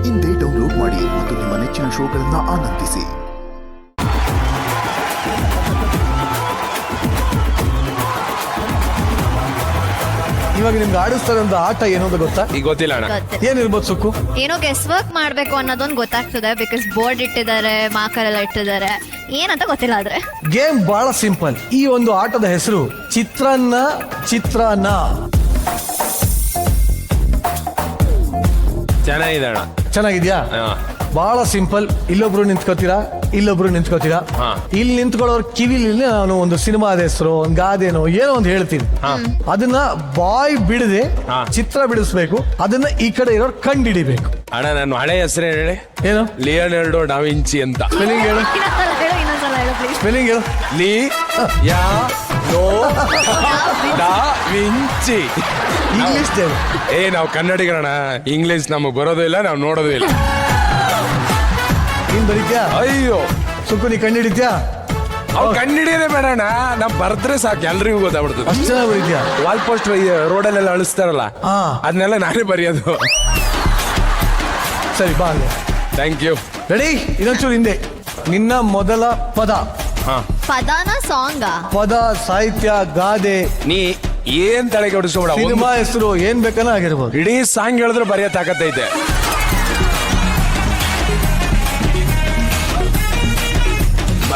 ಇಂದೇ ಡೌನ್ಲೋಡ್ ಮಾಡಿ ಮತ್ತು ನಿಮ್ಮ ನೆಚ್ಚಿನ ಶೋಗಳನ್ನು ಆನಂದಿಸಿ. ಇವಾಗ ನಿಮ್ಗೆ ಆಡಿಸ್ತಾರಂತ ಆಟ ಏನೋದು ಗೊತ್ತಾ? ಈಗ ಗೊತ್ತಿಲ್ಲ ಅಣ್ಣ. ಏನಿರ್ಬೋದು ಸುಕ್ಕು? ಏನೋ ಗೆಸ್ ವರ್ಕ್ ಮಾಡ್ಬೇಕು ಅನ್ನೋದೊಂದು ಗೊತ್ತಾಗ್ತದೆ. ಬಿಕಾಸ್ ಬೋರ್ಡ್ ಇಟ್ಟಿದ್ದಾರೆ, ಮಾರ್ಕರ್ ಎಲ್ಲ ಇಟ್ಟಿದ್ದಾರೆ, ಏನಂತ ಗೊತ್ತಿಲ್ಲ. ಆದ್ರೆ ಗೇಮ್ ಬಹಳ ಸಿಂಪಲ್. ಈ ಒಂದು ಆಟದ ಹೆಸರು ಚಿತ್ರಾನ್ನ. ಚೆನ್ನಾಗಿದೆ ಅಣ್ಣ. ಚೆನ್ನಾಗಿದ್ಯಾ? ಬಹಳ ಸಿಂಪಲ್. ಇಲ್ಲೊಬ್ರು ನಿಂತ್ಕೋತೀರಾ, ಇಲ್ಲೊಬ್ರು ನಿಂತ್ಕೋತೀರಾ. ಇಲ್ಲಿ ನಿಂತ್ಕೊಳ್ಳೋರ್ ಕಿವಿಲಿ ನಾನು ಒಂದು ಸಿನಿಮಾದ ಹೆಸರು, ಒಂದು ಗಾದೆನೋ ಏನೋ ಒಂದು ಹೇಳ್ತೀನಿ. ಅದನ್ನ ಬಾಯ್ ಬಿಡದೆ ಚಿತ್ರ ಬಿಡಿಸ್ಬೇಕು. ಅದನ್ನ ಈ ಕಡೆ ಇರೋರು ಕಂಡಿಡಿಬೇಕು. ಅಣ್ಣ ನಾನು ಹಳೆ ಹೆಸರು ಹೇಳಿ. ಏನು? ಲಿಯೋನಾರ್ಡೋ ಡಾ ವಿಂಚಿ ಅಂತ. ಸ್ಪೆಲ್ಲಿಂಗ್ ಹೇಳು. ಇನ್ನೊಂದ್ಸಲ ಹೇಳು ಪ್ಲೀಸ್. ಸ್ಪೆಲ್ಲಿಂಗ್ ಹೇಳು. ಡಾ ವಿಂಚಿ. ಇಂಗ್ಲಿಷ್ ಹೇಳು. ನಾವು ಕನ್ನಡಿಗರಣ. ಇಂಗ್ಲಿಷ್ ನಮಗ್ ಬರೋದು ಇಲ್ಲ, ನಾವು ನೋಡೋದು ಇಲ್ಲ. ನೀನ್ ಬರೀತ್ಯಾ? ಅಯ್ಯೋ ಸುಕ್ಕು, ನೀ ಕಂಡಿಡಿತ್ಯಾ? ಅವ್ರು ಕಂಡಿಡಿಯೋದೇ ಬೇಡಣ್ಣ, ನಾವ್ ಬರ್ದ್ರೆ ಸಾಕು, ಎಲ್ರಿಗೂ ಗೊತ್ತಾಗ್ಬಿಡ್ತದೆ. ಅಷ್ಟು ಚೆನ್ನಾಗಿ ಬರೀತ್ಯಾ? ವಾಲ್ ಪೋಸ್ಟ್ ರೋಡಲ್ಲೆಲ್ಲ ಅಳಿಸ್ತಾರಲ್ಲ, ಅದನ್ನೆಲ್ಲ ನಾನೇ ಬರೆಯೋದು. ಸರಿ ಬಾ ಅಲ್ಲೇ. Thank you. ರೆಡಿ? ಇನ್ನೊಂಚೂರು ಹಿಂದೆ. ನಿನ್ನ ಮೊದಲ ಪದ. ಪದಾನ ಸಾಂಗ? ಪದ, ಸಾಹಿತ್ಯ, ಗಾದೆ, ನೀ ಏನ್ ತಲೆಗೆ ಹೊಡಿಸ್ಕೊಬೇಡ. ಸಿನಿಮಾ ಹೆಸರು ಏನ್ ಬೇಕನ್ನ ಆಗಿರ್ಬೋದು. ಇಡೀ ಸಾಂಗ್ ಹೇಳಿದ್ರೆ ಬರೆಯೋ ತಾಕತ್ತೈತೆ.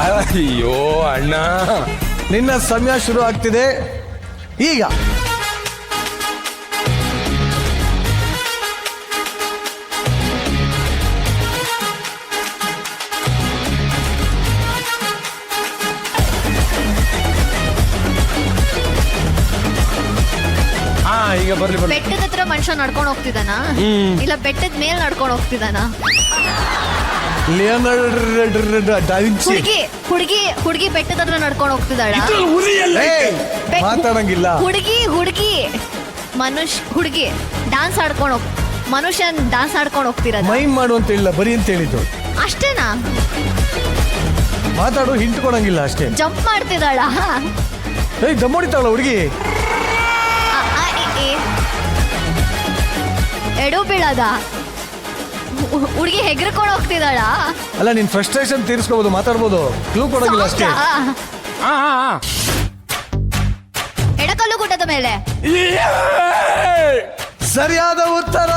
ಅಯ್ಯೋ ಅಣ್ಣ, ನಿನ್ನ ಸಮಯ ಶುರು ಆಗ್ತಿದೆ ಈಗ. ಈಗ ಬರ್ಲಿ. ಬೆಟ್ಟದ ಹತ್ರ ಮನುಷ್ಯ ನಡ್ಕೊಂಡು ಹೋಗ್ತಿದ್ದಾನ, ಇಲ್ಲ ಬೆಟ್ಟದ ಮೇಲೆ ನಡ್ಕೊಂಡು ಹೋಗ್ತಿದ್ದಾನ? ಲಿಯೋನಾರ್ಡೋ ಡಾ ವಿಂಚಿ. ಹುಡುಗಿ ಬೆಟ್ಟದ ಹತ್ರ ನಡ್ಕೊಂಡು ಹೋಗ್ತಿದ್ದಾಳ. ಮಾತಾಡಂಗಿಲ್ಲ. ಹುಡುಗಿ ಹುಡುಗಿ ಡ್ಯಾನ್ಸ್ ಆಡ್ಕೊಂಡು ಮನುಷ್ಯನ್ ಡ್ಯಾನ್ಸ್ ಆಡ್ಕೊಂಡು ಹೋಗ್ತಿರೋದು. ಮೈಮ್ ಮಾಡು ಅಂತ ಹೇಳಿಲ್ಲ, ಬರೀ ಅಂತ ಹೇಳಿದ್ದು ಅಷ್ಟೇನಾ? ಮಾತಾಡು, ಹಿಂಟ್ ಕೊಡಂಗಿಲ್ಲ ಅಷ್ಟೇ. ಜಂಪ್ ಮಾಡ್ತಿದ್ದಾಳ. ದಮ್ಮೊಡಿತಾಳ ಹುಡುಗಿ. ಎಡು ಬೀಳದ ಹುಡುಗಿ ಹೆಗ್ರಕೊಂಡು ಹೋಗ್ತಿದ್ದಾಳ. ಅಲ್ಲ, ನೀನ್ ಫ್ರಸ್ಟ್ರೇಷನ್ ತೀರಿಸ್ಕೋಬಹುದು, ಮಾತಾಡ್ಬೋದು. ಕ್ಲೂ ಕೊಡಂಗಿಲ್ಲ ಅಷ್ಟೇ. ಎಡಕಲ್ಲು ಗುಡ್ಡದ ಮೇಲೆ. ಸರಿಯಾದ ಉತ್ತರ.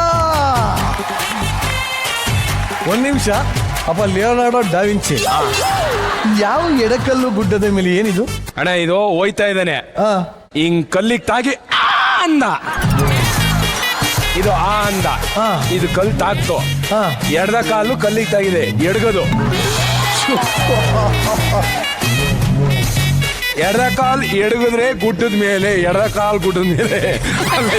ಒಂದ್ ನಿಮಿಷ. ಅಪ್ಪ, ಲಿಯೋನಾರ್ಡೋ ಡಾ ವಿಂಚಿ ಯಾವ ಎಡಕಲ್ಲು ಗುಡ್ಡದ ಮೇಲೆ ಏನಿದು? ಅಣ್ಣ ಇದು ಹೋಯ್ತಾ ಇದ್ದಾನೆ, ಹಿಂಗ್ ಕಲ್ಲಿಗೆ ತಾಗಿ ಅಂದ. ಇದು ಅಂದ, ಇದು ಕಲ್ಲು ತಾಕ್ತು. ಎಡದ ಕಾಲು ಕಲ್ಲಿಗೆ ತಾಗಿದೆ, ಎಡಗದು. ಎಡದ ಕಾಲು ಎಡಗಿದ್ರೆ ಗುಡ್ಡದ ಮೇಲೆ, ಎಡದ ಕಾಲು ಗುಡ್ಡದ ಮೇಲೆ ಅಲ್ಲ,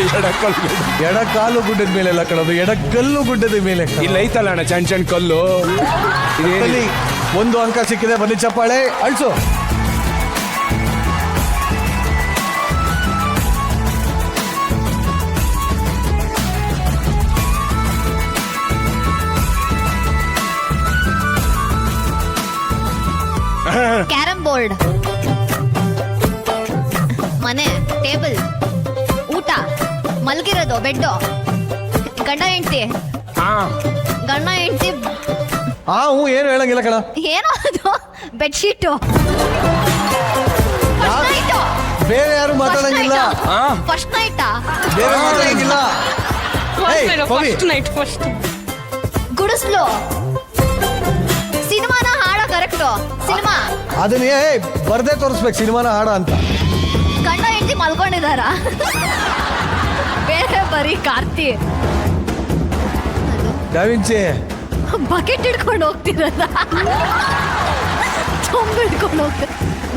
ಎಡಕಾಲು ಗುಡ್ಡದ ಮೇಲೆ ಎಲ್ಲ ಕಣದು, ಎಡಕಲ್ಲು ಗುಡ್ಡದ ಮೇಲೆ. ಇಲ್ಲ ಐತಲ್ಲ ಅಣ್ಣ ಸಣ್ಣ ಸಣ್ಣ ಕಲ್ಲು. ಒಂದು ಅಂಕ ಸಿಕ್ಕಿದೆ. ಬನ್ನಿ ಚಪ್ಪಾಳೆ ಅಳ್ಸು. ಕ್ಯಾರಂ ಬೋರ್ಡ್, ಮನೆ, ಟೇಬಲ್, ಊಟ, ಮಲ್ಗಿರೋದು, ಬೆಡ್ಡು, ಗಂಡ ಹೆಂಡತಿ. ಏನು ಹೇಳಂಗಿಲ್ಲ ಕಣ. ಏನೋ ಅದು ಬೆಡ್ಶೀಟು. ಬೇರೆ ಯಾರು ಮಾತಾಡಂಗಿಲ್ಲ. ಫಸ್ಟ್ ನೈಟಾ? ಬೇರೆ ಮಾತಾಡಂಗಿಲ್ಲ. ಗುಡಿಸ್ಲು. ಸಿನಿಮಾನ ಹಾಡ ಕರೆಕ್ಟು. ಸಿನಿಮಾ ಅದನ್ನೇ ಬರ್ದೇ ತೋರಿಸ್ಬೇಕು, ಸಿನಿಮಾನ ಹಾಡ ಅಂತ. ಗಂಡ ಹೆಂಡತಿ ಮಲ್ಕೊಂಡಿದಾರ. ಬೇರೆ ಬರೀ ಕಾರ್ತಿ. ಡಾ ವಿಂಚಿ ಬಕೆಟ್ ಹಿಡ್ಕೊಂಡು ಹೋಗ್ತಿರೋದ, ಚೊಂಬು ಹಿಡ್ಕೊಂಡು ಹೋಗ್ತಿರ,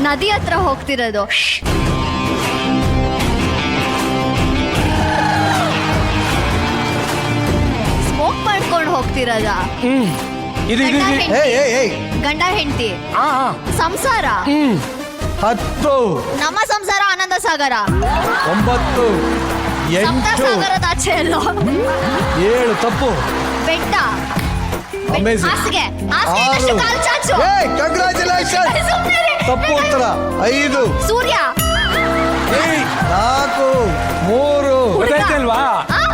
ನದಿ ಹತ್ರ ಹೋಗ್ತಿರೋದು. ಸ್ಮೋಕ್ ಮಾಡ್ಕೊಂಡು ಹೋಗ್ತಿರೋದ. ಗಂಡ ಹೆಂಡತಿ ಸಂಸಾರ. 10, ನಮ್ಮ ಸಂಸಾರ ಆನಂದ ಸಾಗರ. 9, 8, ಸಾಗರದ ಆಚೆ ಎಲ್ಲೋ. 7 ತಪ್ಪು. ಬೆಟ್ಟ, ಹಾಸಿಗೆ, ಕಾಲು ಚಾಚು. ಕಂಗ್ರಾಚುಲೇಷನ್. ತಪ್ಪು ಉತ್ತರ. 5, ಸೂರ್ಯ. 4, 3,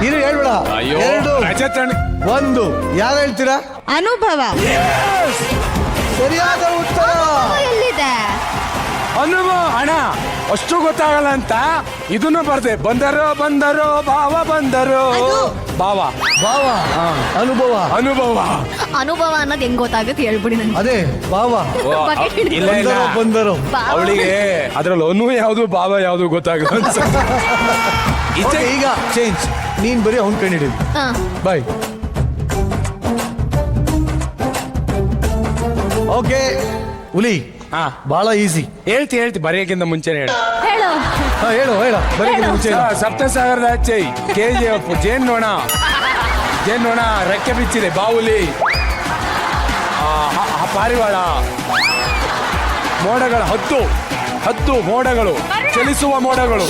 ಇದು ಹೇಳ್ಬೇಡ. ಅಯ್ಯೋ 2 ರಜತ್ ಅಣ್ಣ 1 ಯಾರು ಹೇಳ್ತೀರಾ? ಅನುಭವ. ಸರಿಯಾದ ಉತ್ತರ. ಎಲ್ಲಿದೆ? ಅನುಭವ ಅಣ್ಣ ಅಷ್ಟು ಗೊತ್ತಾಗಲ್ಲ ಅಂತ ಇದನ್ನು ಬರ್ದೆ. ಬಂದರು ಬಂದರು ಭಾವ ಬಂದರು ಅದು. ಭಾವ ಭಾವ ಅನುಭವ ಅನುಭವ ಅನುಭವ ಅನ್ನೋದು ಹೆಂಗ್ ಗೊತ್ತಾಗುತ್ತೆ ಹೇಳ್ಬಿಡಿ ನನ್ಗೆ. ಅದೇ ಭಾವ. ಓ, ಇಲ್ಲ ಇಲ್ಲ ಬಂದರು ಭಾವ. ಅವಳಿಗೆ ಅದ್ರಲ್ಲಿ ಅನು ಯಾವ್ದು ಭಾವ ಯಾವ್ದು ಗೊತ್ತಾಗಲ್ಲ ಅನ್ಸುತ್ತೆ. ಈಚೆ Okay, ಈಗ ಚೇಂಜ್. ನೀನ್ ಬರೀ ಅವ್ನ್ ಕಂಡಿಡಿ. ಹಾ. ಬಾಯ್. ಓಕೆ ಹುಲಿ ಹಾ ಬಹಳ ಈಸಿ. ಹೇಳ್ತಿ ಬರೆಯಕ್ಕಿಂತ ಮುಂಚೆನೆ ಹೇಳಿ. ಹೇಳು. ಹೇಳು ಬರೀ ಮುಂಚೆ ಹೇಳು. ಸಪ್ತಸಾಗರದ ಆಚೆ KGF ಜೇನ್ ನೋಣ ರೆಕ್ಕೆ ಬಿಚ್ಚಿದೆ. ಬಾವುಲಿ ಪಾರಿವಾಳ ಮೋಡಗಳ ಹತ್ತು ಮೋಡಗಳು ಚಲಿಸುವ ಮೋಡಗಳು.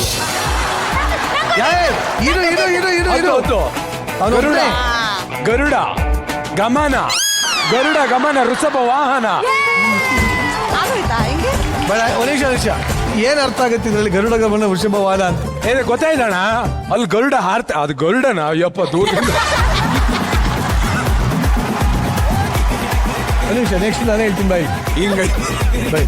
ಇರು ಹತ್ತು. ಗರುಡ ಗಮನ ಋಷಭ ವಾಹನ. ಆಗೋಯ್ತಾ ಹಿಂಗೆ? ಬೇಡ ಒಂದು ನಿಮಿಷ. ಏನ್ ಅರ್ಥ ಆಗತ್ತೆ ಇದ್ರಲ್ಲಿ ಗರುಡ ಗಮನ ವೃಷಭ ವಾಹನ ಅಂತ? ಏನೇ ಗೊತ್ತಾಯ್ತಣ್ಣ ಅಲ್ಲಿ ಗರುಡ ಅದು ಗರುಡನ ಅಯ್ಯಪ್ಪ ದೂರದಿಂದ. ಒಂದು ನಿಮಿಷ ನೆಕ್ಸ್ಟ್ ನಾನೇ ಹೇಳ್ತೀನಿ ಬಾಯ್. ಹಿಂಗ ಬಾಯ್.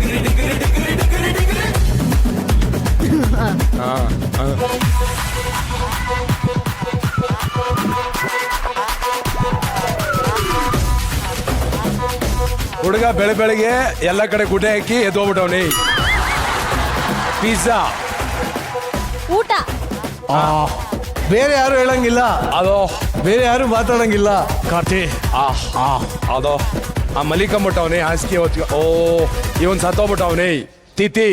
ಹುಡುಗ ಬೆಳಗ್ಗೆ ಎಲ್ಲ ಕಡೆ ಗುಡ್ಡೆ ಹಾಕಿ ಎದ್ದೋಗ್ಬಿಟ್ಟವನಿ. ಪಿಜ್ಜಾ ಊಟ. ಬೇರೆ ಯಾರು ಹೇಳಂಗಿಲ್ಲ, ಅದೋ ಬೇರೆ ಯಾರು ಮಾತಾಡಂಗಿಲ್ಲ. ಕಾಟೆ ಅದೋ ಮಲಿಕೊಂಬಿಟ್ಟವನಿ ಹಾಸಿಗೆ ಹೊತ್ತಿ. ಓ ಇವನ್ ಸತ್ತೋಗ್ಬಿಟ್ಟವನಿ. ತಿಥಿ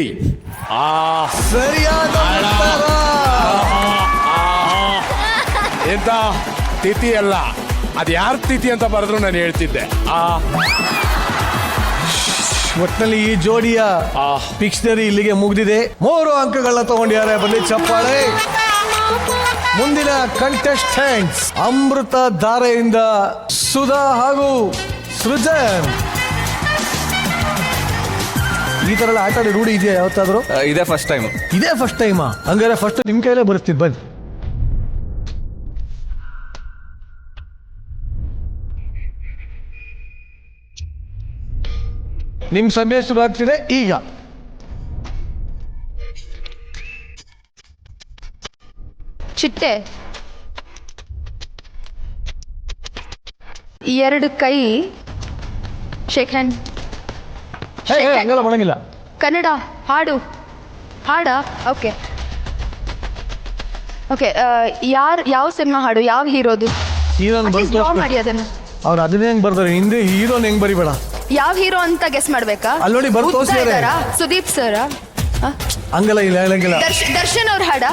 ಸರಿಯಾದ ಉತ್ತರ. ಎಂತ ತಿಥಿ ಅಲ್ಲ, ಅದ್ ಯಾರ ತಿಥಿ ಅಂತ ಬರೆದ್ರು ನಾನು ಹೇಳ್ತಿದ್ದೆ. ಒಟ್ಟಿನಲ್ಲಿ ಈ ಜೋಡಿಯ ಪಿಕ್ಚನರಿ ಇಲ್ಲಿಗೆ ಮುಗಿದಿದೆ. 3 ಅಂಕಗಳನ್ನ ತಗೊಂಡಿದ್ದಾರೆ. ಬನ್ನಿ ಚಪ್ಪಾಳೆ. ಮುಂದಿನ ಕಂಟೆಸ್ಟೆಂಟ್ಸ್ ಅಮೃತ ಧಾರೆಯಿಂದ ಸುಧಾ ಹಾಗೂ ಸೃಜನ್. ಈ ತರ ಎಲ್ಲ ಆಟ ಆಡಿ ರೂಢಿ ಇದೆಯಾ ಯಾವತ್ತಾದ್ರು? ಇದೇ ಫಸ್ಟ್ ಟೈಮ್. ಇದೇ ಫಸ್ಟ್ ಟೈಮಾ? ಹಂಗಾರೆ ಫಸ್ಟ್ ನಿಮ್ ಕೈಲೇ ಬರುತ್ತಿದ್ ಬನ್ನಿ. ನಿಮ್ ಸಮಯ ಶುರು ಆಗ್ತಿದೆ ಈಗ. ಚಿಟ್ಟೆ 2 ಕೈ. Shake hand. ಹಂಗೆಲ್ಲ ಮಾಡಂಗಿಲ್ಲ. ಕನ್ನಡ ಹಾಡು ಹಾಡ. ಓಕೆ ಯಾವ ಸಿನಿಮಾ ಹಾಡು, ಯಾವ ಹೀರೋದು? ಹೀರೋನ್ ಡ್ರಾ ಮಾಡಿ ಅದನ್ನು. ಅವ್ರು ಅದನ್ನೇ ಹೆಂಗ್ ಬರ್ತಾರೆ, ಹಿಂದೆ ಹೀರೋನ್ ಹೆಂಗ್ ಬರಿಬೇಡ. ಯಾವ ಹೀರೋ ಅಂತ ಗೆಸ್ ಮಾಡ್ಬೇಕಾ? ಅಲ್ಲಿ ನೋಡಿ ಬರ್ದು ತೋರ್ಸಿದಾರೆ. ಸುದೀಪ್ ಸರ್. ಹಂಗಲ್ಲ ಇಲ್ಲ ಹೇಳಂಗಿಲ್ಲ. ದರ್ಶನ್ ಅವ್ರ ಹಾಡ.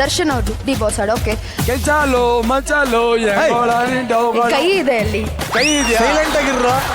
ದರ್ಶನ್ ಅವ್ರದ್ದು ಡಿ ಬಾಸ್ ಹಾಡು. ಓಕೆ ಕೆಲ್ಸಾಲೋ ಮಚಾಲೋ ಕೈ ಇದೆ ಅಲ್ಲಿ. ಕೈ ಇದೆಯಾ? ಸೈಲೆಂಟ್ ಆಗಿರ್ರ.